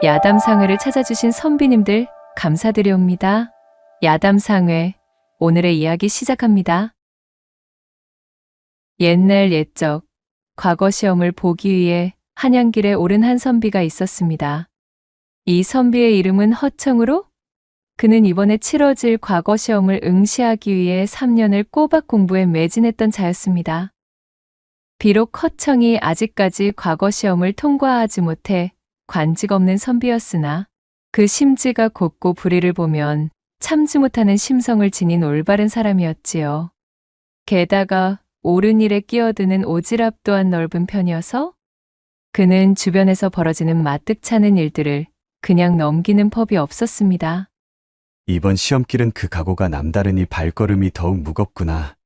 야담상회를 찾아주신 선비님들 감사드려옵니다. 야담상회, 오늘의 이야기 시작합니다. 옛날 옛적, 과거 시험을 보기 위해 한양길에 오른 한 선비가 있었습니다. 이 선비의 이름은 허청으로 그는 이번에 치러질 과거 시험을 응시하기 위해 3년을 꼬박 공부에 매진했던 자였습니다. 비록 허청이 아직까지 과거 시험을 통과하지 못해 관직 없는 선비였으나 그 심지가 곱고 불의를 보면 참지 못하는 심성을 지닌 올바른 사람이었지요. 게다가 옳은 일에 끼어드는 오지랖 또한 넓은 편이어서 그는 주변에서 벌어지는 마뜩찮은 일들을 그냥 넘기는 법이 없었습니다. 이번 시험길은 그 각오가 남다르니 발걸음이 더욱 무겁구나.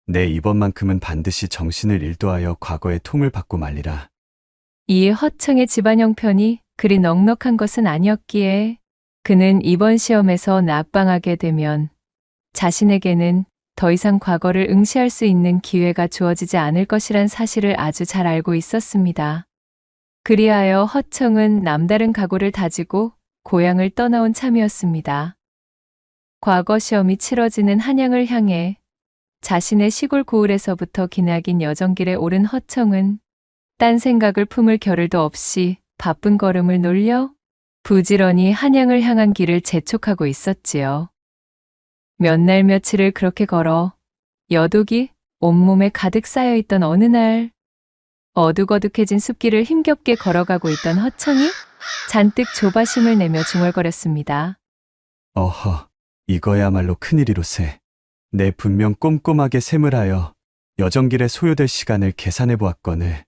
내 이번만큼은 반드시 정신을 일도하여 과거의 통을 받고 말리라. 이에 허청의 집안 형편이 그리 넉넉한 것은 아니었기에 그는 이번 시험에서 낙방하게 되면 자신에게는 더 이상 과거를 응시할 수 있는 기회가 주어지지 않을 것이란 사실을 아주 잘 알고 있었습니다. 그리하여 허청은 남다른 각오를 다지고 고향을 떠나온 참이었습니다. 과거 시험이 치러지는 한양을 향해 자신의 시골 고을에서부터 기나긴 여정길에 오른 허청은 딴 생각을 품을 겨를도 없이 바쁜 걸음을 놀려 부지런히 한양을 향한 길을 재촉하고 있었지요. 몇 날 며칠을 그렇게 걸어 여독이 온몸에 가득 쌓여있던 어느 날 어둑어둑해진 숲길을 힘겹게 걸어가고 있던 허청이 잔뜩 조바심을 내며 중얼거렸습니다. 어허, 이거야말로 큰일이로세. 내 분명 꼼꼼하게 셈을하여 여정길에 소요될 시간을 계산해 보았거늘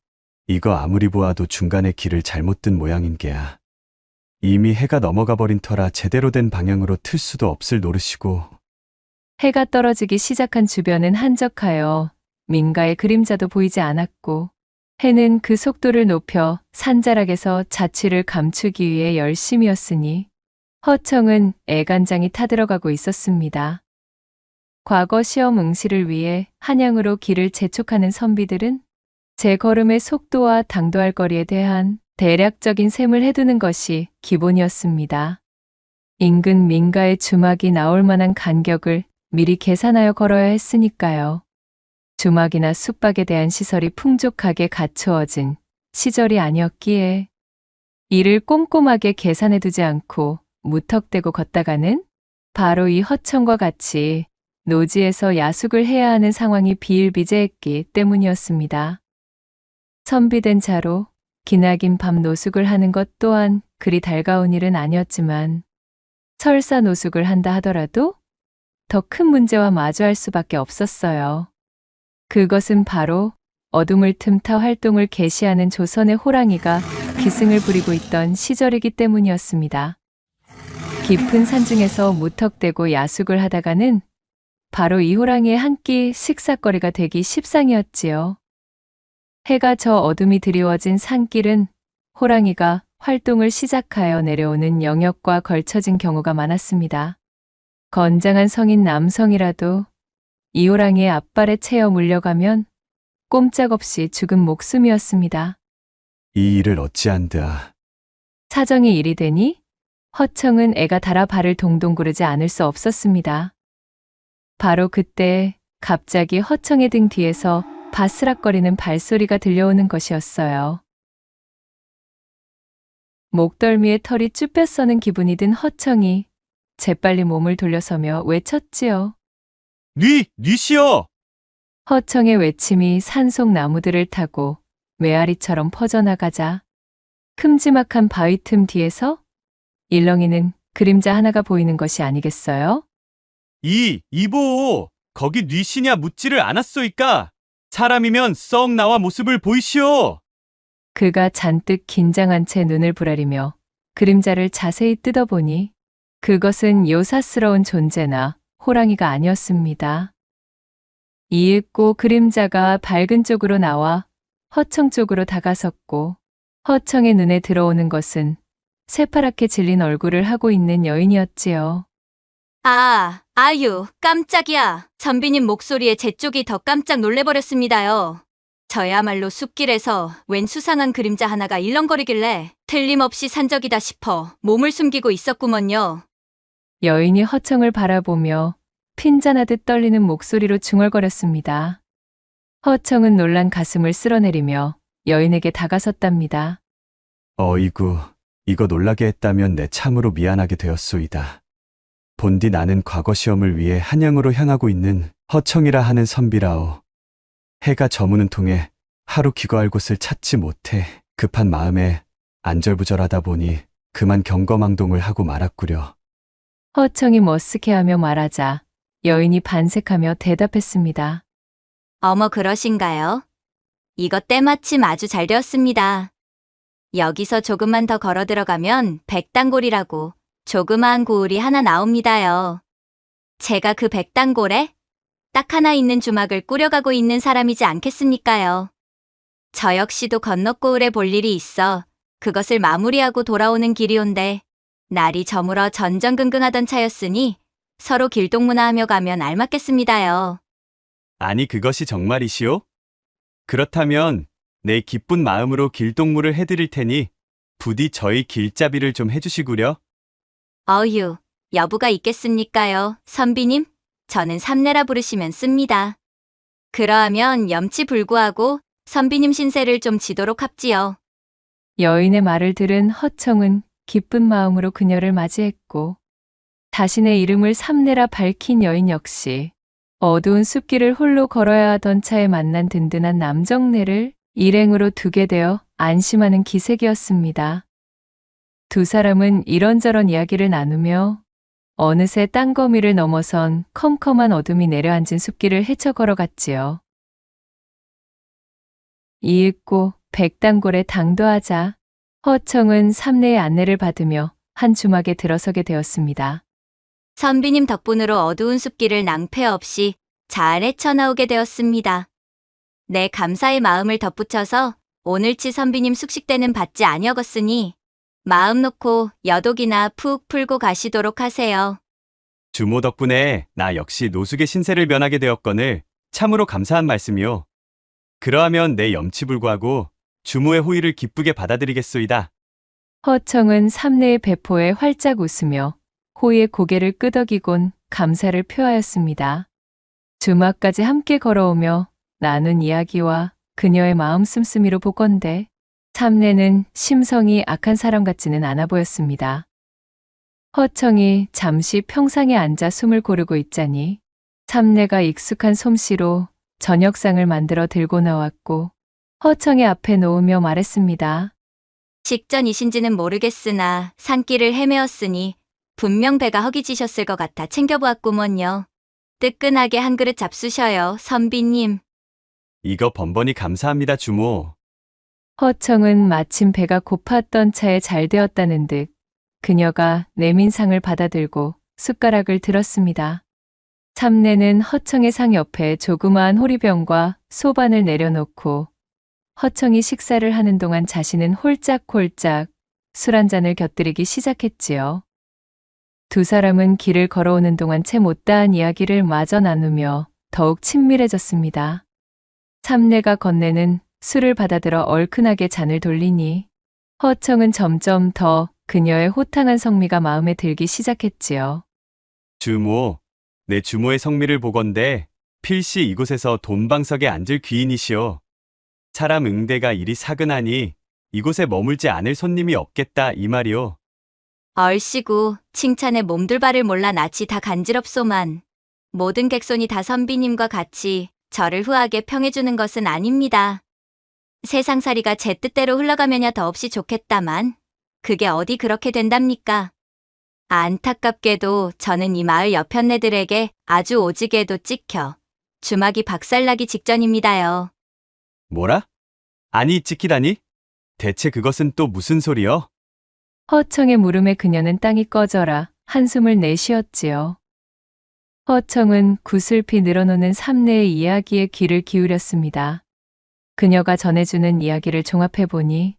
이거 아무리 보아도 중간에 길을 잘못 든 모양인 게야. 이미 해가 넘어가 버린 터라 제대로 된 방향으로 틀 수도 없을 노릇이고. 해가 떨어지기 시작한 주변은 한적하여 민가의 그림자도 보이지 않았고 해는 그 속도를 높여 산자락에서 자취를 감추기 위해 열심이었으니 허청은 애간장이 타들어가고 있었습니다. 과거 시험 응시를 위해 한양으로 길을 재촉하는 선비들은 제 걸음의 속도와 당도할 거리에 대한 대략적인 셈을 해두는 것이 기본이었습니다. 인근 민가의 주막이 나올 만한 간격을 미리 계산하여 걸어야 했으니까요. 주막이나 숙박에 대한 시설이 풍족하게 갖추어진 시절이 아니었기에 이를 꼼꼼하게 계산해두지 않고 무턱대고 걷다가는 바로 이 허청과 같이 노지에서 야숙을 해야 하는 상황이 비일비재했기 때문이었습니다. 선비된 자로 기나긴 밤 노숙을 하는 것 또한 그리 달가운 일은 아니었지만 설사 노숙을 한다 하더라도 더 큰 문제와 마주할 수밖에 없었어요. 그것은 바로 어둠을 틈타 활동을 개시하는 조선의 호랑이가 기승을 부리고 있던 시절이기 때문이었습니다. 깊은 산중에서 무턱대고 야숙을 하다가는 바로 이 호랑이의 한 끼 식사거리가 되기 십상이었지요. 해가 저 어둠이 드리워진 산길은 호랑이가 활동을 시작하여 내려오는 영역과 걸쳐진 경우가 많았습니다. 건장한 성인 남성이라도 이 호랑이의 앞발에 채여 물려가면 꼼짝없이 죽은 목숨이었습니다. 이 일을 어찌한드아. 사정이 이리 되니 허청은 애가 달아 발을 동동 구르지 않을 수 없었습니다. 바로 그때 갑자기 허청의 등 뒤에서 바스락거리는 발소리가 들려오는 것이었어요. 목덜미에 털이 쭈뼛 서는 기분이 든 허청이 재빨리 몸을 돌려서며 외쳤지요. 뉘시여! 허청의 외침이 산속 나무들을 타고 메아리처럼 퍼져나가자 큼지막한 바위 틈 뒤에서 일렁이는 그림자 하나가 보이는 것이 아니겠어요? 이보! 거기 뉘시냐 묻지를 않았소이까? 사람이면 썩 나와 모습을 보이시오! 그가 잔뜩 긴장한 채 눈을 부라리며 그림자를 자세히 뜯어보니 그것은 요사스러운 존재나 호랑이가 아니었습니다. 이윽고 그림자가 밝은 쪽으로 나와 허청 쪽으로 다가섰고 허청의 눈에 들어오는 것은 새파랗게 질린 얼굴을 하고 있는 여인이었지요. 아유, 깜짝이야. 선비님 목소리에 제 쪽이 더 깜짝 놀래버렸습니다요. 저야말로 숲길에서 웬 수상한 그림자 하나가 일렁거리길래 틀림없이 산적이다 싶어 몸을 숨기고 있었구먼요. 여인이 허청을 바라보며 핀잔하듯 떨리는 목소리로 중얼거렸습니다. 허청은 놀란 가슴을 쓸어내리며 여인에게 다가섰답니다. 어이구, 이거 놀라게 했다면 내 참으로 미안하게 되었소이다. 본디 나는 과거 시험을 위해 한양으로 향하고 있는 허청이라 하는 선비라오. 해가 저무는 통에 하루 기거할 곳을 찾지 못해 급한 마음에 안절부절하다 보니 그만 경거망동을 하고 말았구려. 허청이 머쓱해하며 말하자 여인이 반색하며 대답했습니다. 어머 그러신가요? 이거 때마침 아주 잘 되었습니다. 여기서 조금만 더 걸어 들어가면 백단골이라고 조그마한 고을이 하나 나옵니다요. 제가 그 백단골에 딱 하나 있는 주막을 꾸려가고 있는 사람이지 않겠습니까요? 저 역시도 건너고을에 볼 일이 있어 그것을 마무리하고 돌아오는 길이온데 날이 저물어 전전긍긍하던 차였으니 서로 길동무나하며 가면 알맞겠습니다요. 아니 그것이 정말이시오? 그렇다면 내 기쁜 마음으로 길동무를 해드릴 테니 부디 저희 길잡이를 좀 해주시구려. 어휴, 여부가 있겠습니까요, 선비님? 저는 삼내라 부르시면 씁니다. 그러하면 염치불구하고 선비님 신세를 좀 지도록 합지요. 여인의 말을 들은 허청은 기쁜 마음으로 그녀를 맞이했고 자신의 이름을 삼내라 밝힌 여인 역시 어두운 숲길을 홀로 걸어야 하던 차에 만난 든든한 남정네를 일행으로 두게 되어 안심하는 기색이었습니다. 두 사람은 이런저런 이야기를 나누며 어느새 땅거미를 넘어선 컴컴한 어둠이 내려앉은 숲길을 헤쳐 걸어갔지요. 이윽고 백단골에 당도하자 허청은 삼내의 안내를 받으며 한 주막에 들어서게 되었습니다. 선비님 덕분으로 어두운 숲길을 낭패 없이 잘 헤쳐나오게 되었습니다. 내 감사의 마음을 덧붙여서 오늘치 선비님 숙식대는 받지 아니었으니 마음 놓고 여독이나 푹 풀고 가시도록 하세요. 주모 덕분에 나 역시 노숙의 신세를 면하게 되었거늘 참으로 감사한 말씀이오. 그러하면 내 염치불구하고 주모의 호의를 기쁘게 받아들이겠소이다. 허청은 삼내의 배포에 활짝 웃으며 호의의 고개를 끄덕이곤 감사를 표하였습니다. 주막까지 함께 걸어오며 나눈 이야기와 그녀의 마음 씀씀이로 보건대 삼내는 심성이 악한 사람 같지는 않아 보였습니다. 허청이 잠시 평상에 앉아 숨을 고르고 있자니 삼내가 익숙한 솜씨로 저녁상을 만들어 들고 나왔고 허청의 앞에 놓으며 말했습니다. 식전이신지는 모르겠으나 산길을 헤매었으니 분명 배가 허기지셨을 것 같아 챙겨보았구먼요. 뜨끈하게 한 그릇 잡수셔요, 선비님. 이거 번번이 감사합니다, 주모. 허청은 마침 배가 고팠던 차에 잘 되었다는 듯 그녀가 내민 상을 받아들고 숟가락을 들었습니다. 삼내는 허청의 상 옆에 조그마한 호리병과 소반을 내려놓고 허청이 식사를 하는 동안 자신은 홀짝홀짝 술 한 잔을 곁들이기 시작했지요. 두 사람은 길을 걸어오는 동안 채 못다한 이야기를 마저 나누며 더욱 친밀해졌습니다. 삼내가 건네는 술을 받아들어 얼큰하게 잔을 돌리니 허청은 점점 더 그녀의 호탕한 성미가 마음에 들기 시작했지요. 주모, 내 주모의 성미를 보건대 필시 이곳에서 돈방석에 앉을 귀인이시오. 사람 응대가 이리 사근하니 이곳에 머물지 않을 손님이 없겠다 이 말이오. 얼씨구 칭찬에 몸둘 바를 몰라 낯이 다 간지럽소만. 모든 객손이 다 선비님과 같이 저를 후하게 평해주는 것은 아닙니다. 세상살이가 제 뜻대로 흘러가면야 더없이 좋겠다만 그게 어디 그렇게 된답니까? 안타깝게도 저는 이 마을 여편네들에게 아주 오지게도 찍혀 주막이 박살나기 직전입니다요. 뭐라? 아니 찍히다니? 대체 그것은 또 무슨 소리여? 허청의 물음에 그녀는 땅이 꺼져라 한숨을 내쉬었지요. 허청은 구슬피 늘어놓는 삼내의 이야기에 귀를 기울였습니다. 그녀가 전해주는 이야기를 종합해보니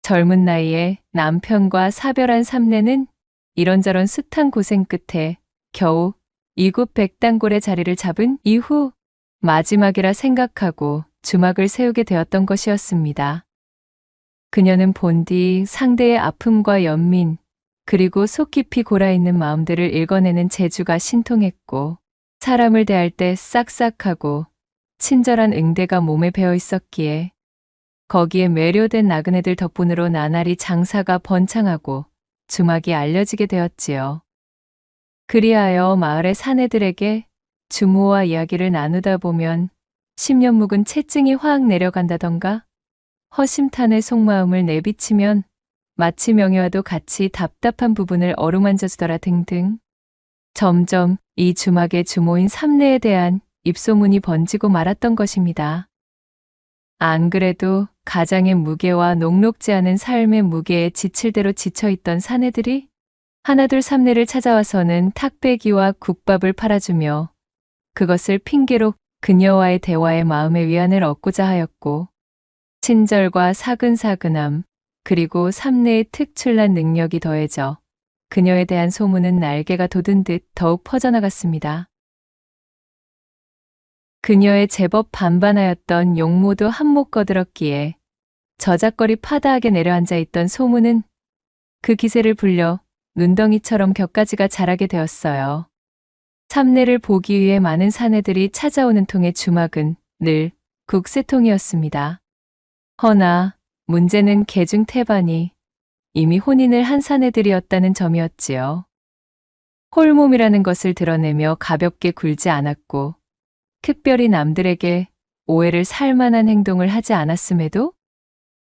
젊은 나이에 남편과 사별한 삼내는 이런저런 숱한 고생 끝에 겨우 이곳 백단골의 자리를 잡은 이후 마지막이라 생각하고 주막을 세우게 되었던 것이었습니다. 그녀는 본디 상대의 아픔과 연민, 그리고 속 깊이 골아있는 마음들을 읽어내는 재주가 신통했고, 사람을 대할 때 싹싹하고 친절한 응대가 몸에 배어 있었기에, 거기에 매료된 나그네들 덕분으로 나날이 장사가 번창하고 주막이 알려지게 되었지요. 그리하여 마을의 사내들에게 주모와 이야기를 나누다 보면 10년 묵은 채증이 확 내려간다던가, 허심탄회 속마음을 내비치면 마치 명예와도 같이 답답한 부분을 어루만져 주더라 등등. 점점 이 주막의 주모인 삼내에 대한 입소문이 번지고 말았던 것입니다. 안 그래도 가장의 무게와 녹록지 않은 삶의 무게에 지칠 대로 지쳐있던 사내들이 하나둘 삼내를 찾아와서는 탁배기와 국밥을 팔아주며 그것을 핑계로 그녀와의 대화에 마음의 위안을 얻고자 하였고, 친절과 사근사근함, 그리고 삼내의 특출난 능력이 더해져 그녀에 대한 소문은 날개가 돋은 듯 더욱 퍼져나갔습니다. 그녀의 제법 반반하였던 용모도 한몫 거들었기에 저작거리 파다하게 내려앉아 있던 소문은 그 기세를 불려 눈덩이처럼 곁가지가 자라게 되었어요. 삼내를 보기 위해 많은 사내들이 찾아오는 통의 주막은 늘 국세통이었습니다. 허나 문제는 개중 태반이 이미 혼인을 한 사내들이었다는 점이었지요. 홀몸이라는 것을 드러내며 가볍게 굴지 않았고, 특별히 남들에게 오해를 살 만한 행동을 하지 않았음에도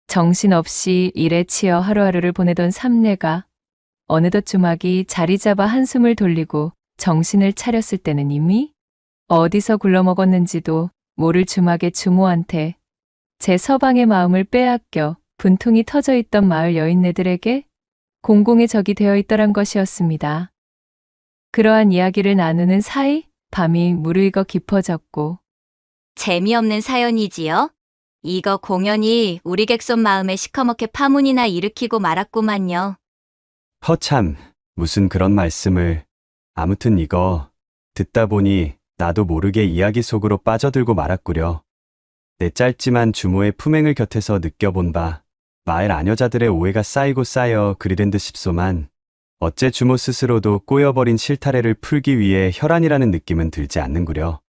정신없이 일에 치여 하루하루를 보내던 삼내가 어느덧 주막이 자리 잡아 한숨을 돌리고 정신을 차렸을 때는 이미 어디서 굴러먹었는지도 모를 주막의 주모한테 제 서방의 마음을 빼앗겨 분통이 터져 있던 마을 여인네들에게 공공의 적이 되어 있더란 것이었습니다. 그러한 이야기를 나누는 사이 밤이 무르익어 깊어졌고, 재미없는 사연이지요? 이거 공연히 우리 객손 마음에 시커멓게 파문이나 일으키고 말았구만요. 허참, 무슨 그런 말씀을. 아무튼 이거 듣다 보니 나도 모르게 이야기 속으로 빠져들고 말았구려. 내 짧지만 주모의 품행을 곁에서 느껴본 바 마을 아녀자들의 오해가 쌓이고 쌓여 그리 된 듯 싶소만, 어째 주모 스스로도 꼬여버린 실타래를 풀기 위해 혈안이라는 느낌은 들지 않는구려.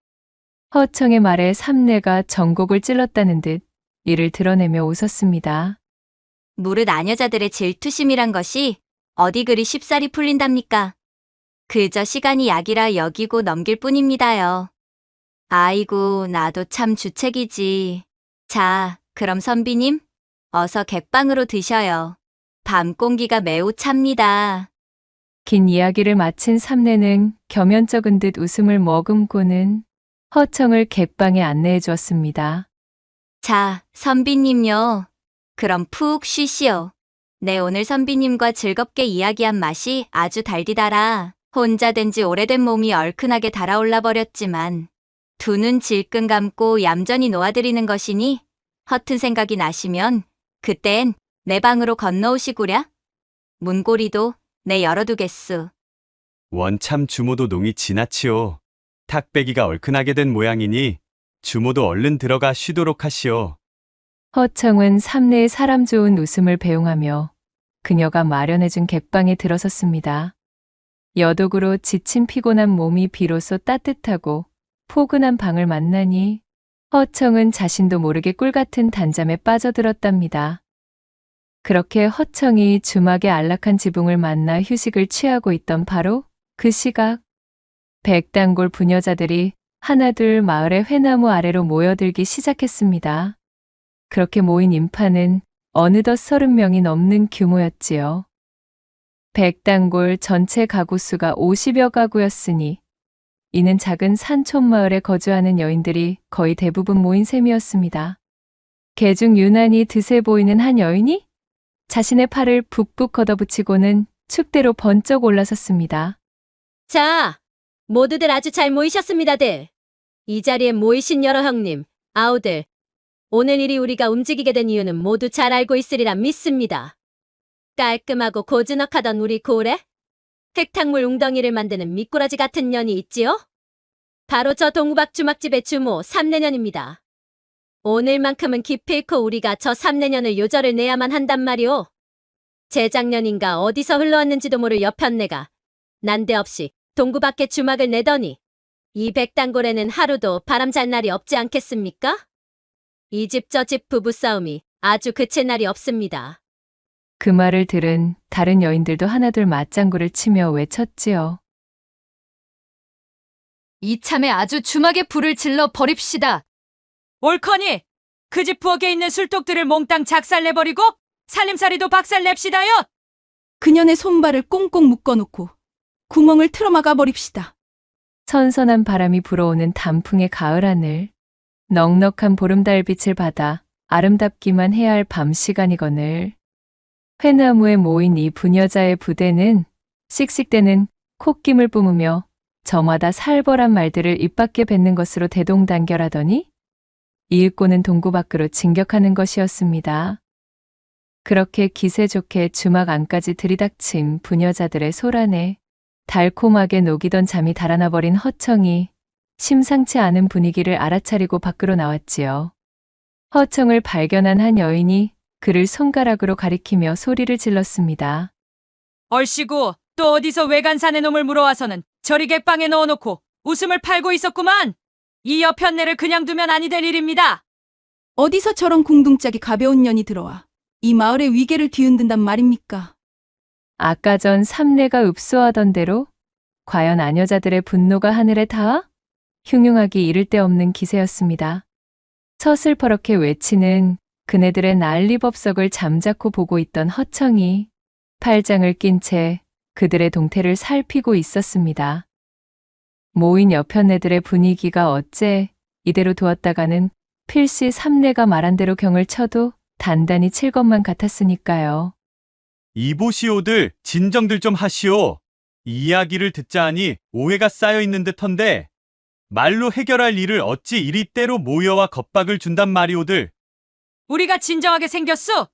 허청의 말에 삼내가 전곡을 찔렀다는 듯 이를 드러내며 웃었습니다. 무릇 아녀자들의 질투심이란 것이 어디 그리 쉽사리 풀린답니까? 그저 시간이 약이라 여기고 넘길 뿐입니다요. 아이고, 나도 참 주책이지. 자, 그럼 선비님, 어서 객방으로 드셔요. 밤 공기가 매우 찹니다. 긴 이야기를 마친 삼내는 겸연쩍은 듯 웃음을 머금고는 허청을 객방에 안내해 주었습니다. 자, 선비님요. 그럼 푹 쉬시오. 내 오늘 선비님과 즐겁게 이야기한 맛이 아주 달디달아. 혼자 된 지 오래된 몸이 얼큰하게 달아올라 버렸지만 두 눈 질끈 감고 얌전히 놓아드리는 것이니 허튼 생각이 나시면 그땐 내 방으로 건너오시구랴. 문고리도 내 열어두겠수. 원참 주모도 농이 지나치오. 탁배기가 얼큰하게 된 모양이니 주모도 얼른 들어가 쉬도록 하시오. 허청은 삼내의 사람 좋은 웃음을 배웅하며 그녀가 마련해준 객방에 들어섰습니다. 여독으로 지친 피곤한 몸이 비로소 따뜻하고 포근한 방을 만나니 허청은 자신도 모르게 꿀같은 단잠에 빠져들었답니다. 그렇게 허청이 주막의 안락한 지붕을 만나 휴식을 취하고 있던 바로 그 시각, 백단골 부녀자들이 하나둘 마을의 회나무 아래로 모여들기 시작했습니다. 그렇게 모인 인파는 어느덧 30명이 넘는 규모였지요. 백단골 전체 가구 수가 50여 가구였으니 이는 작은 산촌마을에 거주하는 여인들이 거의 대부분 모인 셈이었습니다. 개중 유난히 드세 보이는 한 여인이 자신의 팔을 북북 걷어붙이고는 축대로 번쩍 올라섰습니다. 자, 모두들 아주 잘 모이셨습니다들. 이 자리에 모이신 여러 형님, 아우들, 오늘 일이 우리가 움직이게 된 이유는 모두 잘 알고 있으리라 믿습니다. 깔끔하고 고즈넉하던 우리 고을에 흙탕물 웅덩이를 만드는 미꾸라지 같은 년이 있지요? 바로 저 동박 주막집의 주모 삼내년입니다. 오늘만큼은 기필코 우리가 저 3내년을 요절을 내야만 한단 말이오. 재작년인가 어디서 흘러왔는지도 모를 여편네가 난데없이 동구 밖에 주막을 내더니 이 백단골에는 하루도 바람 잘 날이 없지 않겠습니까? 이 집 저 집 부부싸움이 아주 그칠 날이 없습니다. 그 말을 들은 다른 여인들도 하나둘 맞장구를 치며 외쳤지요. 이참에 아주 주막에 불을 질러 버립시다. 옳거니 그 집 부엌에 있는 술독들을 몽땅 작살내버리고 살림살이도 박살냅시다요. 그년의 손발을 꽁꽁 묶어놓고 구멍을 틀어막아 버립시다. 선선한 바람이 불어오는 단풍의 가을 하늘, 넉넉한 보름달빛을 받아 아름답기만 해야 할 밤 시간이거늘. 회나무에 모인 이 부녀자의 부대는 씩씩대는 콧김을 뿜으며 저마다 살벌한 말들을 입 밖에 뱉는 것으로 대동단결하더니 이윽고는 동구 밖으로 진격하는 것이었습니다. 그렇게 기세 좋게 주막 안까지 들이닥친 부녀자들의 소란에 달콤하게 녹이던 잠이 달아나 버린 허청이 심상치 않은 분위기를 알아차리고 밖으로 나왔지요. 허청을 발견한 한 여인이 그를 손가락으로 가리키며 소리를 질렀습니다. 얼씨구 또 어디서 외간산의 놈을 물어와서는 저리 객방에 넣어놓고 웃음을 팔고 있었구만. 이 여편네를 그냥 두면 아니 될 일입니다. 어디서 저런 궁둥짝이 가벼운 년이 들어와 이 마을의 위계를 뒤흔든단 말입니까? 아까 전 삼내가 읍소하던 대로 과연 아녀자들의 분노가 하늘에 닿아? 흉흉하기 이를 데 없는 기세였습니다. 서슬퍼렇게 외치는 그네들의 난리법석을 잠자코 보고 있던 허청이 팔짱을 낀 채 그들의 동태를 살피고 있었습니다. 모인 여편네들의 분위기가 어째 이대로 두었다가는 필시 삼내가 말한 대로 경을 쳐도 단단히 칠 것만 같았으니까요. 이보시오들 진정들 좀 하시오. 이야기를 듣자 하니 오해가 쌓여 있는 듯한데 말로 해결할 일을 어찌 이리 때로 모여와 겁박을 준단 말이오들. 우리가 진정하게 생겼소.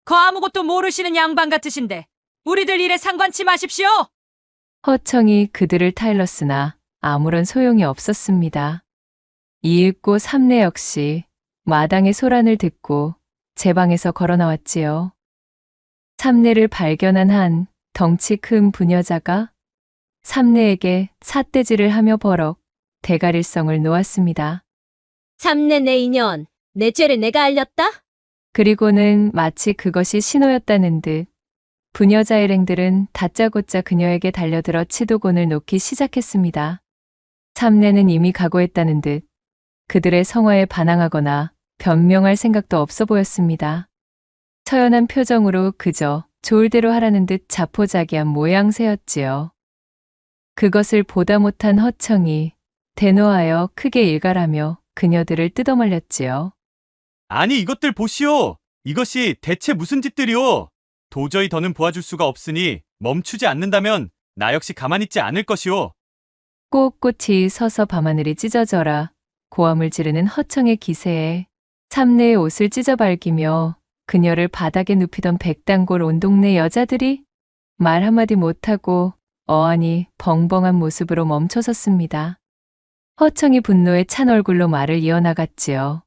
거 아무것도 모르시는 양반 같으신데 우리들 일에 상관치 마십시오. 허청이 그들을 타일렀으나 아무런 소용이 없었습니다. 이윽고 삼내 역시 마당의 소란을 듣고 제 방에서 걸어 나왔지요. 삼내를 발견한 한 덩치 큰 부녀자가 삼내에게 삿대질을 하며 버럭 대가릴성을 놓았습니다. 3내 내 인연, 내 죄를 내가 알렸다? 그리고는 마치 그것이 신호였다는 듯 부녀자 일행들은 다짜고짜 그녀에게 달려들어 치도곤을 놓기 시작했습니다. 삼내는 이미 각오했다는 듯 그들의 성화에 반항하거나 변명할 생각도 없어 보였습니다. 처연한 표정으로 그저 좋을 대로 하라는 듯 자포자기한 모양새였지요. 그것을 보다 못한 허청이 대노하여 크게 일갈하며 그녀들을 뜯어말렸지요. 아니 이것들 보시오. 이것이 대체 무슨 짓들이오. 도저히 더는 보아줄 수가 없으니 멈추지 않는다면 나 역시 가만히 있지 않을 것이오. 꼿꼿이 서서 밤하늘이 찢어져라 고함을 지르는 허청의 기세에 삼내의 옷을 찢어발기며 그녀를 바닥에 눕히던 백단골 온 동네 여자들이 말 한마디 못하고 어안이 벙벙한 모습으로 멈춰섰습니다. 허청이 분노에 찬 얼굴로 말을 이어나갔지요.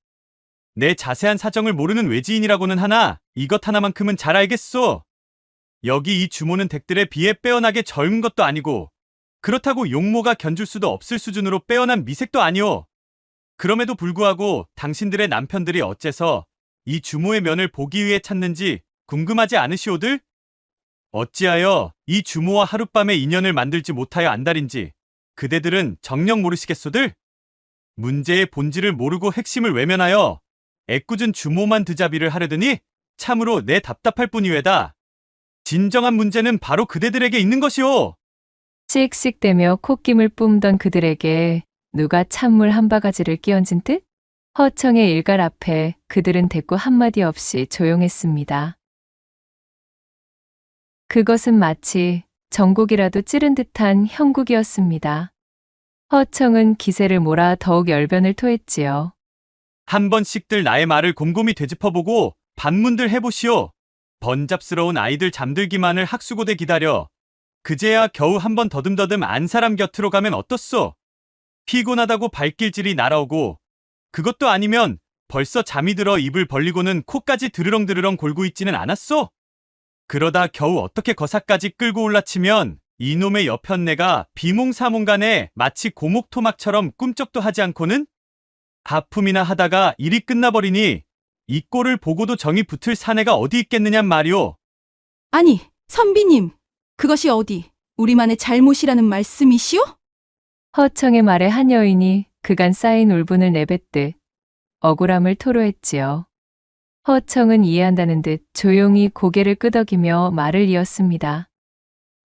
내 자세한 사정을 모르는 외지인이라고는 하나 이것 하나만큼은 잘 알겠소. 여기 이 주모는 댁들에 비해 빼어나게 젊은 것도 아니고 그렇다고 용모가 견줄 수도 없을 수준으로 빼어난 미색도 아니오. 그럼에도 불구하고 당신들의 남편들이 어째서 이 주모의 면을 보기 위해 찾는지 궁금하지 않으시오들? 어찌하여 이 주모와 하룻밤에 인연을 만들지 못하여 안달인지 그대들은 정녕 모르시겠소들? 문제의 본질을 모르고 핵심을 외면하여 애꿎은 주모만 드자비를 하려더니 참으로 내 답답할 뿐이외다. 진정한 문제는 바로 그대들에게 있는 것이오. 씩씩대며 콧김을 뿜던 그들에게 누가 찬물 한 바가지를 끼얹은 듯? 허청의 일갈 앞에 그들은 대꾸 한마디 없이 조용했습니다. 그것은 마치 전곡이라도 찌른 듯한 형국이었습니다. 허청은 기세를 몰아 더욱 열변을 토했지요. 한 번씩들 나의 말을 곰곰이 되짚어보고 반문들 해보시오. 번잡스러운 아이들 잠들기만을 학수고대 기다려 그제야 겨우 한 번 더듬더듬 안 사람 곁으로 가면 어떻소? 피곤하다고 발길질이 날아오고 그것도 아니면 벌써 잠이 들어 입을 벌리고는 코까지 드르렁드르렁 골고 있지는 않았소? 그러다 겨우 어떻게 거사까지 끌고 올라치면 이놈의 여편네가 비몽사몽간에 마치 고목토막처럼 꿈쩍도 하지 않고는 하품이나 하다가 일이 끝나버리니 이 꼴을 보고도 정이 붙을 사내가 어디 있겠느냔 말이오. 아니, 선비님, 그것이 어디 우리만의 잘못이라는 말씀이시오? 허청의 말에 한 여인이 그간 쌓인 울분을 내뱉듯 억울함을 토로했지요. 허청은 이해한다는 듯 조용히 고개를 끄덕이며 말을 이었습니다.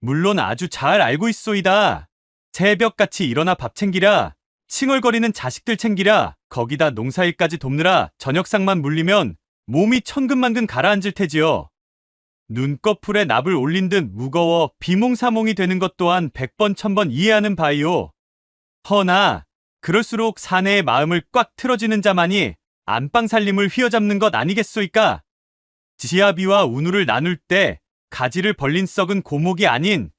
물론 아주 잘 알고 있소이다. 새벽같이 일어나 밥 챙기랴, 칭얼거리는 자식들 챙기랴, 거기다 농사일까지 돕느라 저녁상만 물리면 몸이 천근만근 가라앉을 테지요. 눈꺼풀에 납을 올린 듯 무거워 비몽사몽이 되는 것 또한 100번 1000번 이해하는 바이오. 허나 그럴수록 사내의 마음을 꽉 틀어지는 자만이 안방 살림을 휘어잡는 것 아니겠소이까? 지아비와 운우를 나눌 때 가지를 벌린 썩은 고목이 아닌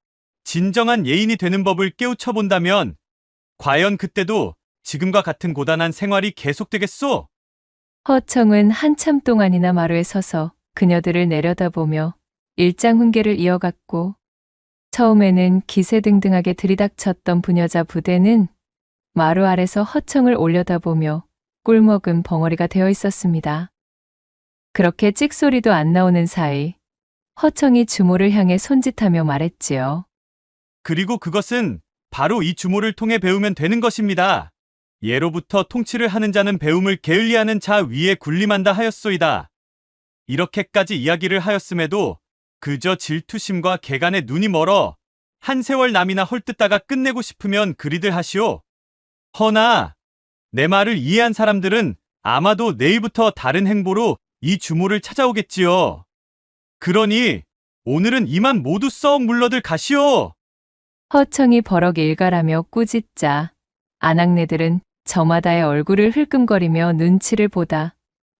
진정한 예인이 되는 법을 깨우쳐 본다면 과연 그때도 지금과 같은 고단한 생활이 계속되겠소? 허청은 한참 동안이나 마루에 서서 그녀들을 내려다보며 일장훈계를 이어갔고, 처음에는 기세등등하게 들이닥쳤던 부녀자 부대는 마루 아래서 허청을 올려다보며 꿀먹은 벙어리가 되어 있었습니다. 그렇게 찍소리도 안 나오는 사이 허청이 주모를 향해 손짓하며 말했지요. 그리고 그것은 바로 이 주모를 통해 배우면 되는 것입니다. 예로부터 통치를 하는 자는 배움을 게을리하는 자 위에 군림한다 하였소이다. 이렇게까지 이야기를 하였음에도 그저 질투심과 개간에 눈이 멀어 한 세월 남이나 헐뜯다가 끝내고 싶으면 그리들 하시오. 허나 내 말을 이해한 사람들은 아마도 내일부터 다른 행보로 이 주모를 찾아오겠지요. 그러니 오늘은 이만 모두 썩 물러들 가시오. 허청이 버럭 일갈하며 꾸짖자 아낙네들은 저마다의 얼굴을 흘끔거리며 눈치를 보다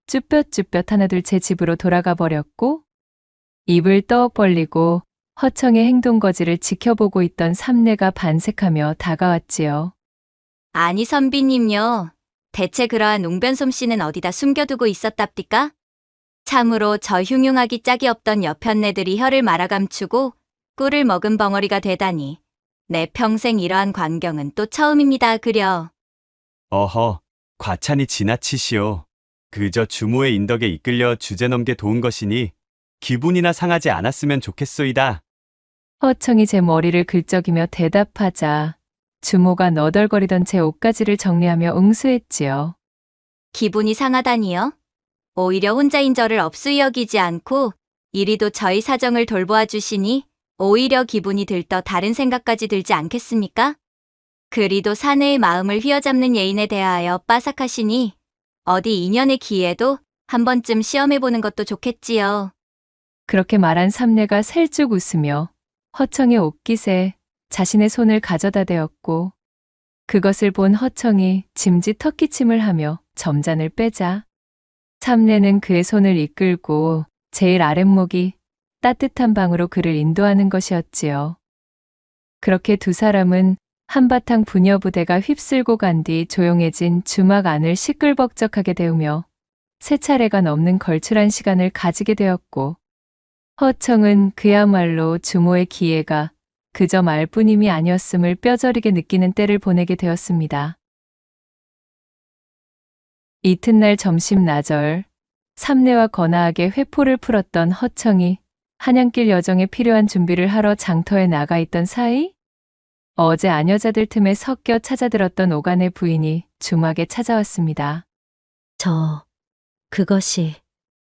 쭈뼛쭈뼛 하나둘 제 집으로 돌아가 버렸고, 입을 떡 벌리고 허청의 행동거지를 지켜보고 있던 삼내가 반색하며 다가왔지요. 아니 선비님요. 대체 그러한 웅변솜씨는 어디다 숨겨두고 있었답디까? 참으로 저 흉흉하기 짝이 없던 여편네들이 혀를 말아감추고 꿀을 먹은 벙어리가 되다니. 내 평생 이러한 광경은 또 처음입니다 그려. 어허, 과찬이 지나치시오. 그저 주모의 인덕에 이끌려 주제넘게 도운 것이니 기분이나 상하지 않았으면 좋겠소이다. 허청이 제 머리를 긁적이며 대답하자 주모가 너덜거리던 제 옷가지를 정리하며 응수했지요. 기분이 상하다니요? 오히려 혼자인 저를 업수히 여기지 않고 이리도 저희 사정을 돌보아 주시니 오히려 기분이 들떠 다른 생각까지 들지 않겠습니까? 그리도 사내의 마음을 휘어잡는 예인에 대하여 빠삭하시니 어디 인연의 기회도 한 번쯤 시험해보는 것도 좋겠지요. 그렇게 말한 삼내가 셀쭉 웃으며 허청의 옷깃에 자신의 손을 가져다 대었고, 그것을 본 허청이 짐짓 턱기침을 하며 점잔을 빼자 삼내는 그의 손을 이끌고 제일 아랫목이 따뜻한 방으로 그를 인도하는 것이었지요. 그렇게 두 사람은 한바탕 부녀 부대가 휩쓸고 간 뒤 조용해진 주막 안을 시끌벅적하게 데우며 세 차례가 넘는 걸출한 시간을 가지게 되었고, 허청은 그야말로 주모의 기회가 그저 말뿐임이 아니었음을 뼈저리게 느끼는 때를 보내게 되었습니다. 이튿날 점심 나절, 삼내와 거나하게 회포를 풀었던 허청이 한양길 여정에 필요한 준비를 하러 장터에 나가 있던 사이, 어제 아녀자들 틈에 섞여 찾아들었던 오간의 부인이 주막에 찾아왔습니다. 그것이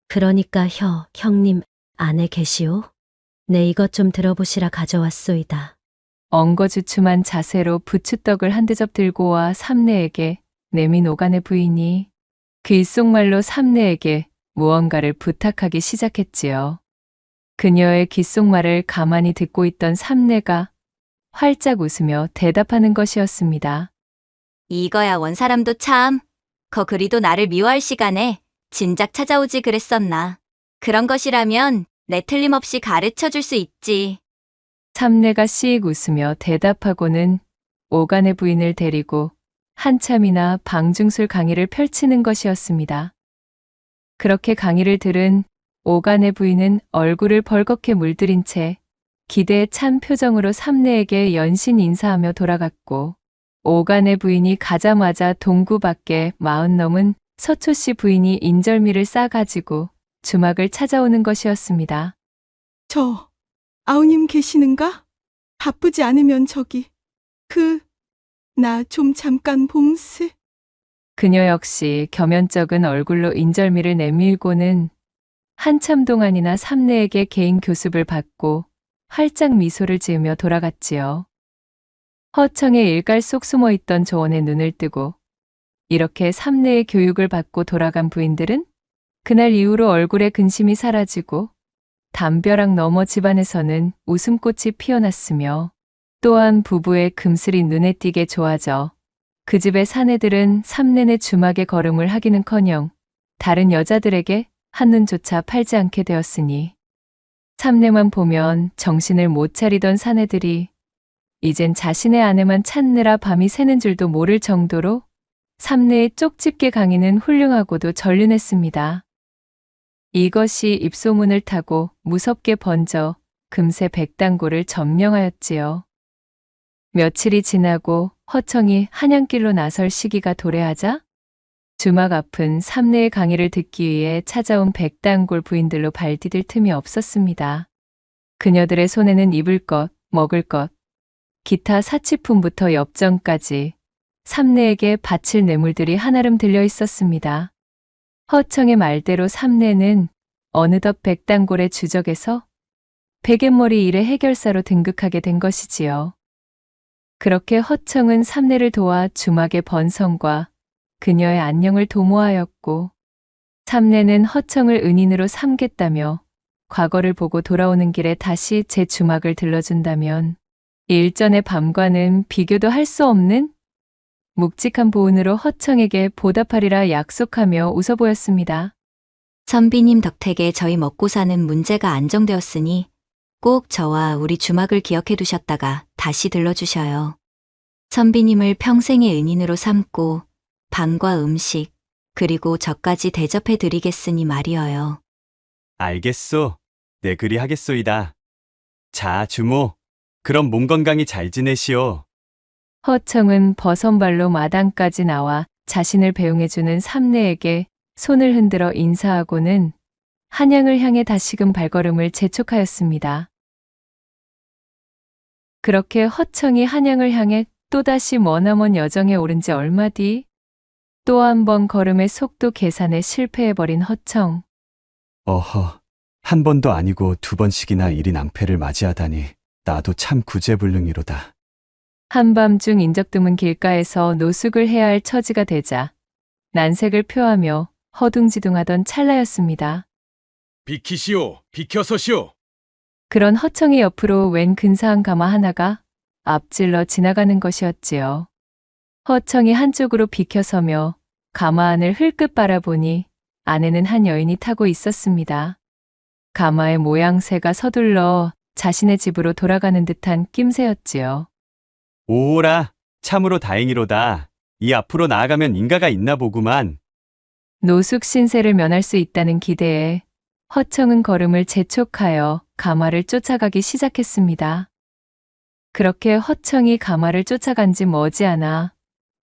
그러니까 형님 안에 계시오? 네 이것 좀 들어보시라 가져왔소이다. 엉거주춤한 자세로 부추떡을 한 대접 들고 와 삼내에게 내민 오간의 부인이 그 일속말로 삼내에게 무언가를 부탁하기 시작했지요. 그녀의 귓속말을 가만히 듣고 있던 삼내가 활짝 웃으며 대답하는 것이었습니다. 이거야 원사람도 참. 그리도 나를 미워할 시간에 진작 찾아오지 그랬었나. 그런 것이라면 내 틀림없이 가르쳐 줄 수 있지. 삼내가 씩 웃으며 대답하고는 오간의 부인을 데리고 한참이나 방중술 강의를 펼치는 것이었습니다. 그렇게 강의를 들은 오간의 부인은 얼굴을 벌겋게 물들인 채 기대에 찬 표정으로 삼내에게 연신 인사하며 돌아갔고, 오간의 부인이 가자마자 동구 밖에 40 넘은 서초 씨 부인이 인절미를 싸가지고 주막을 찾아오는 것이었습니다. 아우님 계시는가? 바쁘지 않으면 나 좀 잠깐 봄세. 그녀 역시 겸연쩍은 얼굴로 인절미를 내밀고는 한참 동안이나 삼내에게 개인 교습을 받고 활짝 미소를 지으며 돌아갔지요. 허청의 일갈 속 숨어있던 조언에 눈을 뜨고 이렇게 삼내의 교육을 받고 돌아간 부인들은 그날 이후로 얼굴에 근심이 사라지고 담벼락 너머 집안에서는 웃음꽃이 피어났으며, 또한 부부의 금슬이 눈에 띄게 좋아져 그 집의 사내들은 삼내네 주막에 걸음을 하기는커녕 다른 여자들에게 한눈조차 팔지 않게 되었으니, 삼내만 보면 정신을 못 차리던 사내들이 이젠 자신의 아내만 찾느라 밤이 새는 줄도 모를 정도로 삼내의 쪽집게 강의는 훌륭하고도 전륜했습니다. 이것이 입소문을 타고 무섭게 번져 금세 백당고를 점령하였지요. 며칠이 지나고 허청이 한양길로 나설 시기가 도래하자 주막 앞은 삼내의 강의를 듣기 위해 찾아온 백당골 부인들로 발디딜 틈이 없었습니다. 그녀들의 손에는 입을 것, 먹을 것, 기타 사치품부터 엽전까지 삼내에게 바칠 뇌물들이 한아름 들려 있었습니다. 허청의 말대로 삼내는 어느덧 백당골의 주적에서 베갯머리 일의 해결사로 등극하게 된 것이지요. 그렇게 허청은 삼내를 도와 주막의 번성과 그녀의 안녕을 도모하였고, 삼내는 허청을 은인으로 삼겠다며 과거를 보고 돌아오는 길에 다시 제 주막을 들러준다면 일전의 밤과는 비교도 할 수 없는 묵직한 보은으로 허청에게 보답하리라 약속하며 웃어 보였습니다. 선비님 덕택에 저희 먹고 사는 문제가 안정되었으니 꼭 저와 우리 주막을 기억해 두셨다가 다시 들러주셔요. 선비님을 평생의 은인으로 삼고 방과 음식, 그리고 저까지 대접해 드리겠으니 말이어요. 알겠소. 네 그리 하겠소이다. 자, 주모. 그럼 몸 건강히 잘 지내시오. 허청은 버선발로 마당까지 나와 자신을 배웅해주는 삼내에게 손을 흔들어 인사하고는 한양을 향해 다시금 발걸음을 재촉하였습니다. 그렇게 허청이 한양을 향해 또다시 머나먼 여정에 오른 지 얼마 뒤 또 한 번 걸음의 속도 계산에 실패해버린 허청. 어허, 한 번도 아니고 2번씩이나 일이 낭패를 맞이하다니 나도 참 구제불능이로다. 한밤중 인적 드문 길가에서 노숙을 해야 할 처지가 되자 난색을 표하며 허둥지둥하던 찰나였습니다. 비키시오, 비켜서시오. 그런 허청이 옆으로 웬 근사한 가마 하나가 앞질러 지나가는 것이었지요. 허청이 한쪽으로 비켜서며 가마 안을 흘끗 바라보니 안에는 한 여인이 타고 있었습니다. 가마의 모양새가 서둘러 자신의 집으로 돌아가는 듯한 낌새였지요. 오라, 참으로 다행이로다. 이 앞으로 나아가면 인가가 있나 보구만. 노숙 신세를 면할 수 있다는 기대에 허청은 걸음을 재촉하여 가마를 쫓아가기 시작했습니다. 그렇게 허청이 가마를 쫓아간 지 머지않아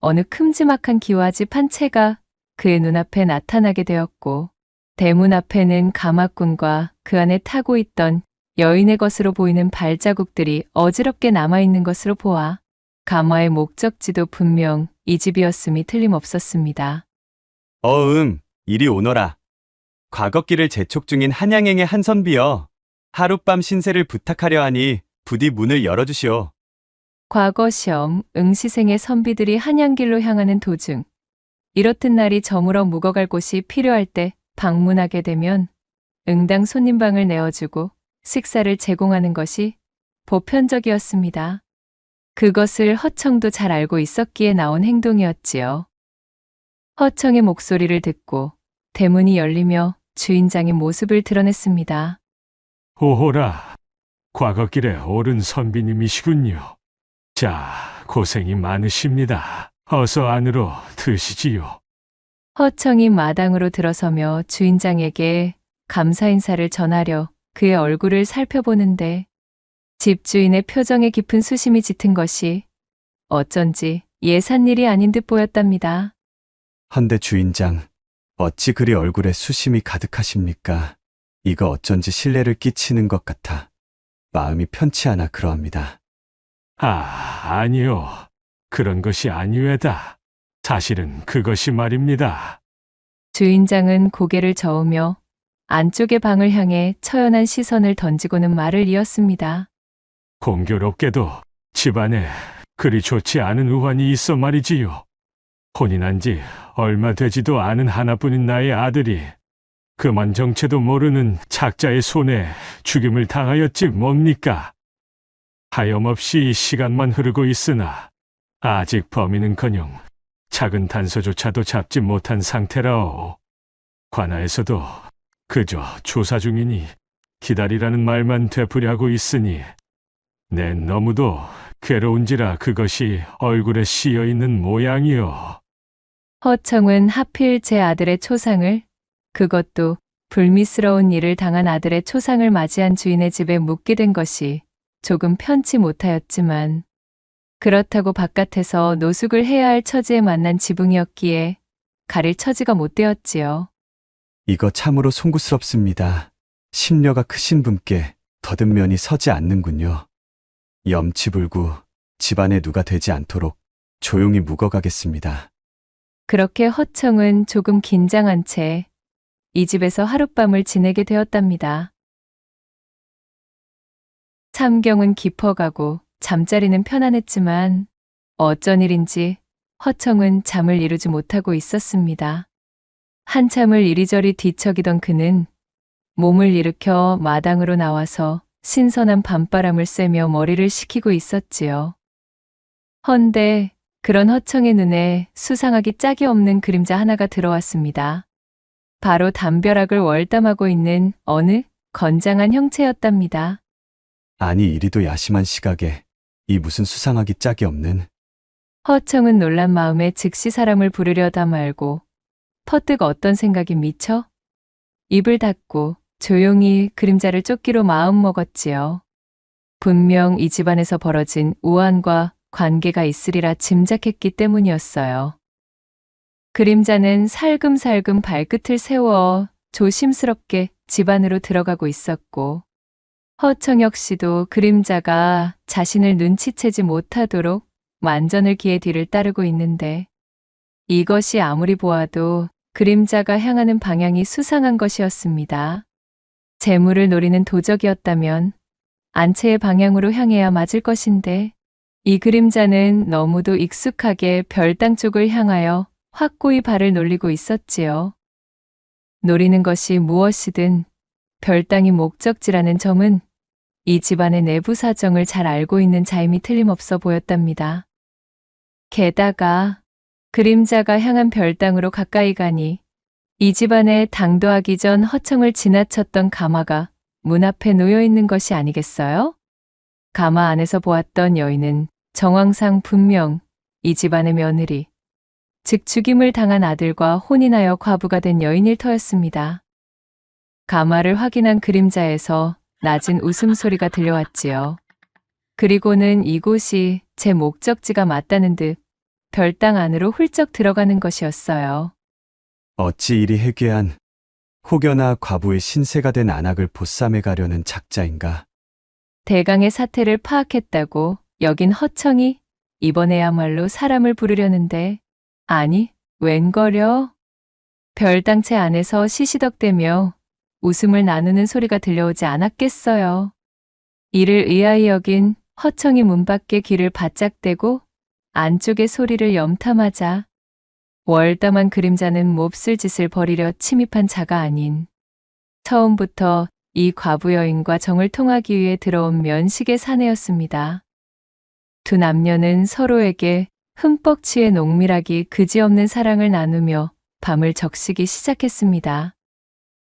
어느 큼지막한 기와집 한 채가 그의 눈앞에 나타나게 되었고, 대문 앞에는 가마꾼과 그 안에 타고 있던 여인의 것으로 보이는 발자국들이 어지럽게 남아있는 것으로 보아 가마의 목적지도 분명 이 집이었음이 틀림없었습니다. 이리 오너라. 과거길을 재촉 중인 한양행의 한선비여. 하룻밤 신세를 부탁하려 하니 부디 문을 열어주시오. 과거 시험 응시생의 선비들이 한양길로 향하는 도중 이렇듯 날이 저물어 묵어갈 곳이 필요할 때 방문하게 되면 응당 손님방을 내어주고 식사를 제공하는 것이 보편적이었습니다. 그것을 허청도 잘 알고 있었기에 나온 행동이었지요. 허청의 목소리를 듣고 대문이 열리며 주인장이 모습을 드러냈습니다. 오호라, 과거길에 오른 선비님이시군요. 자, 고생이 많으십니다. 어서 안으로 드시지요. 허청이 마당으로 들어서며 주인장에게 감사 인사를 전하려 그의 얼굴을 살펴보는데 집주인의 표정에 깊은 수심이 짙은 것이 어쩐지 예산 일이 아닌 듯 보였답니다. 헌데 주인장, 어찌 그리 얼굴에 수심이 가득하십니까? 이거 어쩐지 신뢰를 끼치는 것 같아 마음이 편치 않아 그러합니다. 아니요. 그런 것이 아니외다. 사실은 그것이 말입니다. 주인장은 고개를 저으며 안쪽의 방을 향해 처연한 시선을 던지고는 말을 이었습니다. 공교롭게도 집안에 그리 좋지 않은 우환이 있어 말이지요. 혼인한 지 얼마 되지도 않은 하나뿐인 나의 아들이 그만 정체도 모르는 작자의 손에 죽임을 당하였지 뭡니까? 하염없이 시간만 흐르고 있으나 아직 범인은커녕 작은 단서조차도 잡지 못한 상태라오. 관아에서도 그저 조사 중이니 기다리라는 말만 되풀이하고 있으니 내 너무도 괴로운지라 그것이 얼굴에 씌어 있는 모양이요. 허청은 하필 제 아들의 초상을, 그것도 불미스러운 일을 당한 아들의 초상을 맞이한 주인의 집에 묵게 된 것이 조금 편치 못하였지만 그렇다고 바깥에서 노숙을 해야 할 처지에 만난 지붕이었기에 가릴 처지가 못 되었지요. 이거 참으로 송구스럽습니다. 심려가 크신 분께 더듬 면이 서지 않는군요. 염치불구 집안에 누가 되지 않도록 조용히 묵어가겠습니다. 그렇게 허청은 조금 긴장한 채 이 집에서 하룻밤을 지내게 되었답니다. 참경은 깊어가고 잠자리는 편안했지만 어쩐 일인지 허청은 잠을 이루지 못하고 있었습니다. 한참을 이리저리 뒤척이던 그는 몸을 일으켜 마당으로 나와서 신선한 밤바람을 쐬며 머리를 식히고 있었지요. 헌데 그런 허청의 눈에 수상하기 짝이 없는 그림자 하나가 들어왔습니다. 바로 담벼락을 월담하고 있는 어느 건장한 형체였답니다. 아니 이리도 야심한 시각에 이 무슨 수상하기 짝이 없는. 허청은 놀란 마음에 즉시 사람을 부르려다 말고 퍼뜩 어떤 생각이 미쳐 입을 닫고 조용히 그림자를 쫓기로 마음먹었지요. 분명 이 집안에서 벌어진 우환과 관계가 있으리라 짐작했기 때문이었어요. 그림자는 살금살금 발끝을 세워 조심스럽게 집 안으로 들어가고 있었고 허청 역시도 그림자가 자신을 눈치채지 못하도록 만전을 기해 뒤를 따르고 있는데 이것이 아무리 보아도 그림자가 향하는 방향이 수상한 것이었습니다. 재물을 노리는 도적이었다면 안채의 방향으로 향해야 맞을 것인데 이 그림자는 너무도 익숙하게 별당 쪽을 향하여 확고히 발을 놀리고 있었지요. 노리는 것이 무엇이든 별당이 목적지라는 점은 이 집안의 내부 사정을 잘 알고 있는 자임이 틀림없어 보였답니다. 게다가 그림자가 향한 별당으로 가까이 가니 이 집안에 당도하기 전 허청을 지나쳤던 가마가 문 앞에 놓여 있는 것이 아니겠어요? 가마 안에서 보았던 여인은 정황상 분명 이 집안의 며느리, 즉 죽임을 당한 아들과 혼인하여 과부가 된 여인일 터였습니다. 가마를 확인한 그림자에서 낮은 웃음소리가 들려왔지요. 그리고는 이곳이 제 목적지가 맞다는 듯 별당 안으로 훌쩍 들어가는 것이었어요. 어찌 이리 해괴한 혹여나 과부의 신세가 된 안악을 보쌈해 가려는 작자인가. 대강의 사태를 파악했다고 여긴 허청이 이번에야말로 사람을 부르려는데 아니 웬거려? 별당체 안에서 시시덕대며 웃음을 나누는 소리가 들려오지 않았겠어요. 이를 의아히 여긴 허청이 문 밖에 귀를 바짝 대고 안쪽의 소리를 염탐하자 월담한 그림자는 몹쓸 짓을 벌이려 침입한 자가 아닌 처음부터 이 과부 여인과 정을 통하기 위해 들어온 면식의 사내였습니다. 두 남녀는 서로에게 흠뻑 취해 농밀하기 그지없는 사랑을 나누며 밤을 적시기 시작했습니다.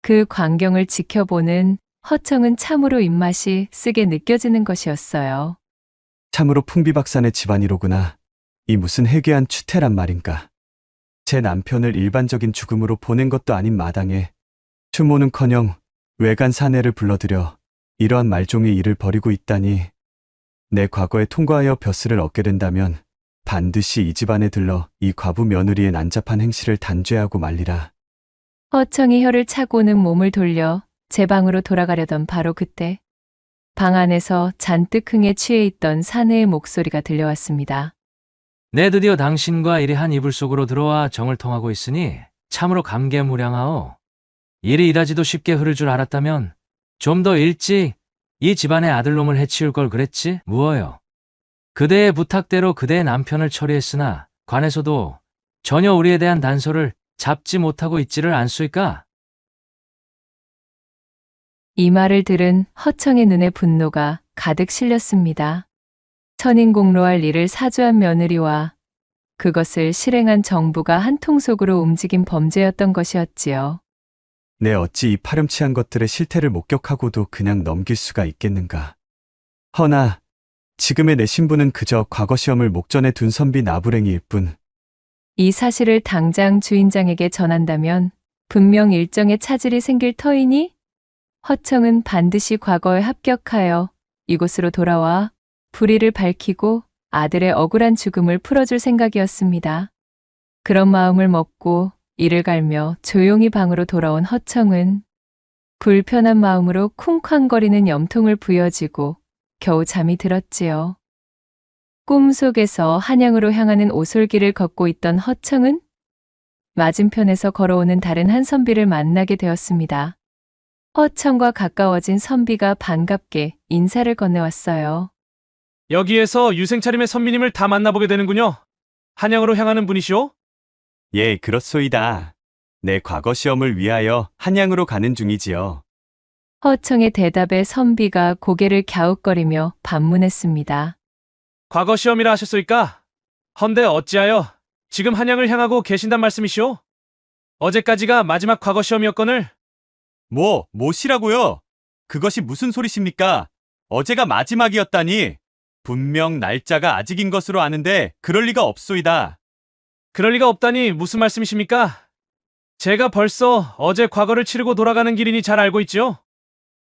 그 광경을 지켜보는 허청은 참으로 입맛이 쓰게 느껴지는 것이었어요. 참으로 풍비박산의 집안이로구나. 이 무슨 해괴한 추태란 말인가. 제 남편을 일반적인 죽음으로 보낸 것도 아닌 마당에 추모는커녕 외간 사내를 불러들여 이러한 말종의 일을 벌이고 있다니, 내 과거에 통과하여 벼슬을 얻게 된다면 반드시 이 집안에 들러 이 과부 며느리의 난잡한 행실을 단죄하고 말리라. 허청이 혀를 차고는 몸을 돌려 제 방으로 돌아가려던 바로 그때 방 안에서 잔뜩 흥에 취해 있던 사내의 목소리가 들려왔습니다. 내 드디어 당신과 일이 한 이불 속으로 들어와 정을 통하고 있으니 참으로 감개무량하오. 일이 이다지도 쉽게 흐를 줄 알았다면 좀 더 일찍 이 집안의 아들놈을 해치울 걸 그랬지 무어요. 그대의 부탁대로 그대의 남편을 처리했으나 관에서도 전혀 우리에 대한 단서를 잡지 못하고 있지를 않수이까? 이 말을 들은 허청의 눈에 분노가 가득 실렸습니다. 천인공로할 일을 사주한 며느리와 그것을 실행한 정부가 한 통속으로 움직인 범죄였던 것이었지요. 내 어찌 이 파렴치한 것들의 실태를 목격하고도 그냥 넘길 수가 있겠는가. 허나 지금의 내 신부는 그저 과거 시험을 목전에 둔 선비 나부랭이일 뿐. 이 사실을 당장 주인장에게 전한다면 분명 일정의 차질이 생길 터이니 허청은 반드시 과거에 합격하여 이곳으로 돌아와 불의를 밝히고 아들의 억울한 죽음을 풀어줄 생각이었습니다. 그런 마음을 먹고 이를 갈며 조용히 방으로 돌아온 허청은 불편한 마음으로 쿵쾅거리는 염통을 부여지고 겨우 잠이 들었지요. 꿈속에서 한양으로 향하는 오솔길을 걷고 있던 허청은 맞은편에서 걸어오는 다른 한 선비를 만나게 되었습니다. 허청과 가까워진 선비가 반갑게 인사를 건네왔어요. 여기에서 유생차림의 선비님을 다 만나보게 되는군요. 한양으로 향하는 분이시오? 예, 그렇소이다. 내 과거 시험을 위하여 한양으로 가는 중이지요. 허청의 대답에 선비가 고개를 갸웃거리며 반문했습니다. 과거 시험이라 하셨소이까? 헌데 어찌하여 지금 한양을 향하고 계신단 말씀이시오? 어제까지가 마지막 과거 시험이었거늘. 뭐시라고요? 그것이 무슨 소리십니까? 어제가 마지막이었다니. 분명 날짜가 아직인 것으로 아는데 그럴 리가 없소이다. 그럴 리가 없다니 무슨 말씀이십니까? 제가 벌써 어제 과거를 치르고 돌아가는 길이니 잘 알고 있지요?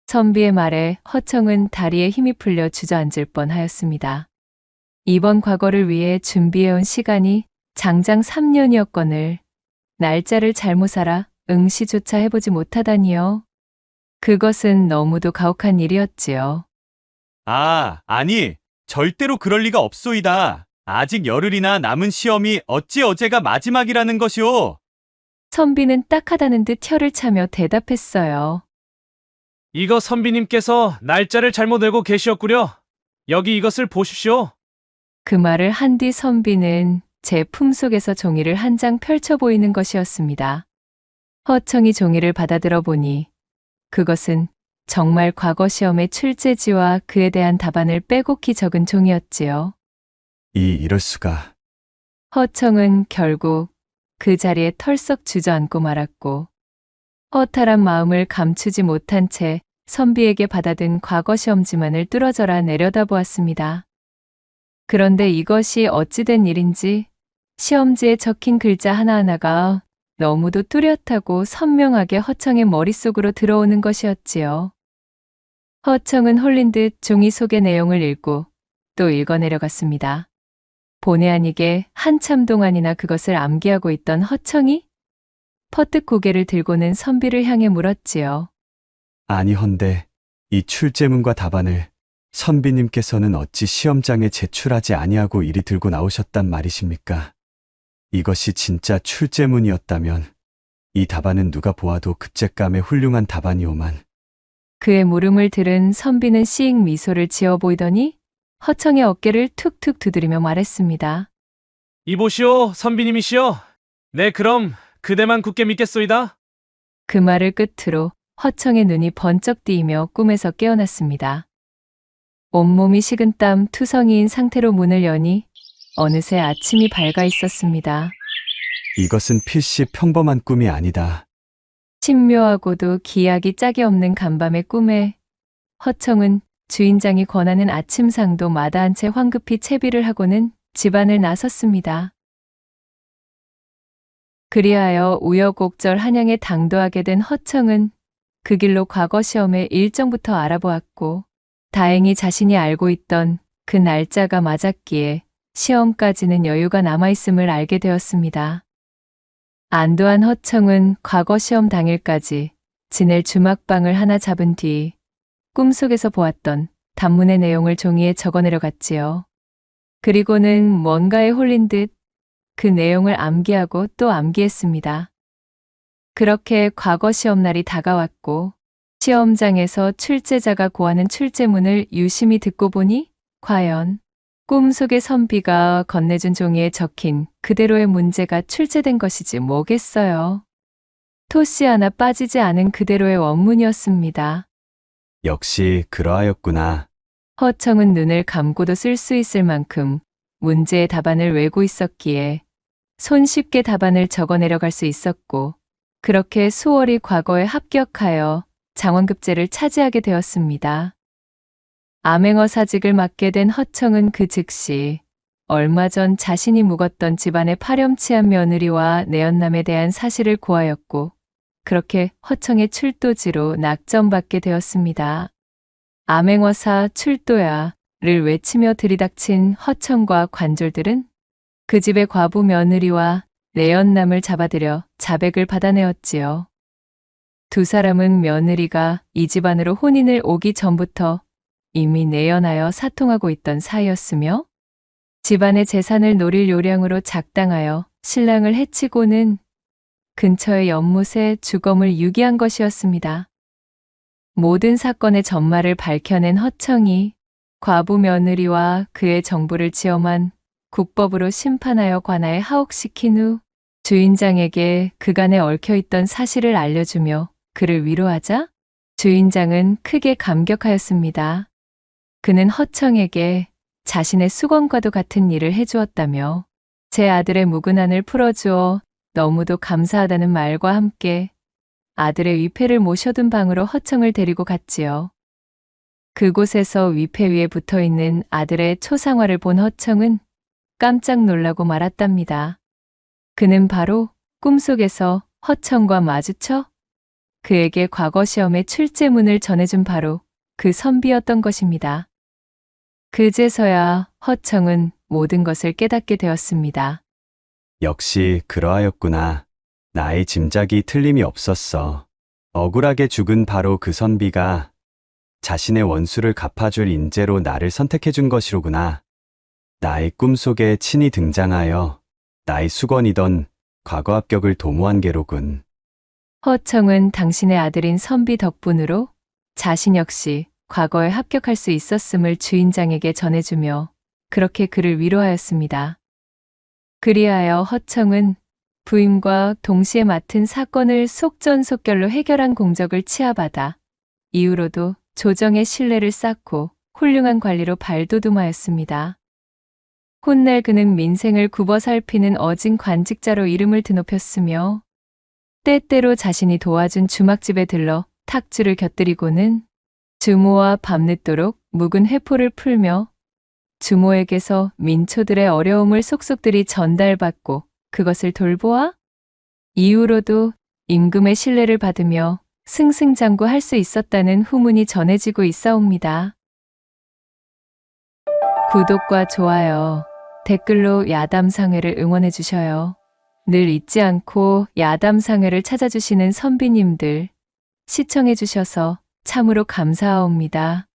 선비의 말에 허청은 다리에 힘이 풀려 주저앉을 뻔하였습니다. 이번 과거를 위해 준비해온 시간이 장장 3년이었거늘 날짜를 잘못 알아 응시조차 해보지 못하다니요. 그것은 너무도 가혹한 일이었지요. 아니, 절대로 그럴 리가 없소이다. 아직 열흘이나 남은 시험이 어찌 어제가 마지막이라는 것이오? 선비는 딱하다는 듯 혀를 차며 대답했어요. 이거 선비님께서 날짜를 잘못 외고 계시었구려. 여기 이것을 보십시오. 그 말을 한 뒤 선비는 제 품속에서 종이를 한 장 펼쳐 보이는 것이었습니다. 허청이 종이를 받아들어 보니 그것은 정말 과거 시험의 출제지와 그에 대한 답안을 빼곡히 적은 종이었지요. 이럴 수가. 허청은 결국 그 자리에 털썩 주저앉고 말았고 허탈한 마음을 감추지 못한 채 선비에게 받아든 과거 시험지만을 뚫어져라 내려다보았습니다. 그런데 이것이 어찌된 일인지 시험지에 적힌 글자 하나하나가 너무도 뚜렷하고 선명하게 허청의 머릿속으로 들어오는 것이었지요. 허청은 홀린 듯 종이 속의 내용을 읽고 또 읽어내려갔습니다. 본의 아니게 한참 동안이나 그것을 암기하고 있던 허청이 퍼뜩 고개를 들고는 선비를 향해 물었지요. 아니 헌데 이 출제문과 답안을 선비님께서는 어찌 시험장에 제출하지 아니하고 이리 들고 나오셨단 말이십니까? 이것이 진짜 출제문이었다면 이 답안은 누가 보아도 급제감의 훌륭한 답안이오만. 그의 물음을 들은 선비는 씩 미소를 지어 보이더니 허청의 어깨를 툭툭 두드리며 말했습니다. 이보시오, 선비님이시오. 네, 그럼 그대만 굳게 믿겠소이다. 그 말을 끝으로 허청의 눈이 번쩍 뜨이며 꿈에서 깨어났습니다. 온몸이 식은땀 투성이인 상태로 문을 여니 어느새 아침이 밝아 있었습니다. 이것은 필시 평범한 꿈이 아니다. 신묘하고도 기약이 짝이 없는 간밤의 꿈에 허청은 주인장이 권하는 아침상도 마다한 채 황급히 채비를 하고는 집안을 나섰습니다. 그리하여 우여곡절 한양에 당도하게 된 허청은 그 길로 과거 시험의 일정부터 알아보았고 다행히 자신이 알고 있던 그 날짜가 맞았기에 시험까지는 여유가 남아있음을 알게 되었습니다. 안도한 허청은 과거 시험 당일까지 지낼 주막방을 하나 잡은 뒤 꿈속에서 보았던 단문의 내용을 종이에 적어내려갔지요. 그리고는 뭔가에 홀린 듯 그 내용을 암기하고 또 암기했습니다. 그렇게 과거 시험날이 다가왔고 시험장에서 출제자가 고하는 출제문을 유심히 듣고 보니 과연 꿈속의 선비가 건네준 종이에 적힌 그대로의 문제가 출제된 것이지 뭐겠어요. 토씨 하나 빠지지 않은 그대로의 원문이었습니다. 역시 그러하였구나. 허청은 눈을 감고도 쓸 수 있을 만큼 문제의 답안을 외고 있었기에 손쉽게 답안을 적어 내려갈 수 있었고 그렇게 수월히 과거에 합격하여 장원급제를 차지하게 되었습니다. 암행어 사직을 맡게 된 허청은 그 즉시 얼마 전 자신이 묵었던 집안의 파렴치한 며느리와 내연남에 대한 사실을 고하였고 그렇게 허청의 출도지로 낙점받게 되었습니다. 암행어사 출도야를 외치며 들이닥친 허청과 관졸들은 그 집의 과부 며느리와 내연남을 잡아들여 자백을 받아내었지요. 두 사람은 며느리가 이 집안으로 혼인을 오기 전부터 이미 내연하여 사통하고 있던 사이였으며 집안의 재산을 노릴 요량으로 작당하여 신랑을 해치고는 근처의 연못에 주검을 유기한 것이었습니다. 모든 사건의 전말을 밝혀낸 허청이 과부 며느리와 그의 정부를 지엄한 국법으로 심판하여 관아에 하옥시킨 후 주인장에게 그간에 얽혀있던 사실을 알려주며 그를 위로하자 주인장은 크게 감격하였습니다. 그는 허청에게 자신의 수건과도 같은 일을 해주었다며 제 아들의 묵은한을 풀어주어 너무도 감사하다는 말과 함께 아들의 위패를 모셔둔 방으로 허청을 데리고 갔지요. 그곳에서 위패 위에 붙어있는 아들의 초상화를 본 허청은 깜짝 놀라고 말았답니다. 그는 바로 꿈속에서 허청과 마주쳐 그에게 과거 시험의 출제문을 전해준 바로 그 선비였던 것입니다. 그제서야 허청은 모든 것을 깨닫게 되었습니다. 역시 그러하였구나. 나의 짐작이 틀림이 없었어. 억울하게 죽은 바로 그 선비가 자신의 원수를 갚아줄 인재로 나를 선택해준 것이로구나. 나의 꿈속에 친히 등장하여 나의 수건이던 과거 합격을 도모한 게로군. 허청은 당신의 아들인 선비 덕분으로 자신 역시 과거에 합격할 수 있었음을 주인장에게 전해주며 그렇게 그를 위로하였습니다. 그리하여 허청은 부임과 동시에 맡은 사건을 속전속결로 해결한 공적을 치하받아 이후로도 조정의 신뢰를 쌓고 훌륭한 관리로 발돋움하였습니다. 훗날 그는 민생을 굽어 살피는 어진 관직자로 이름을 드높였으며 때때로 자신이 도와준 주막집에 들러 탁주를 곁들이고는 주모와 밤늦도록 묵은 회포를 풀며 주모에게서 민초들의 어려움을 속속들이 전달받고 그것을 돌보아 이후로도 임금의 신뢰를 받으며 승승장구할 수 있었다는 후문이 전해지고 있사옵니다. 구독과 좋아요, 댓글로 야담상회를 응원해 주셔요. 늘 잊지 않고 야담상회를 찾아주시는 선비님들 시청해 주셔서 참으로 감사하옵니다.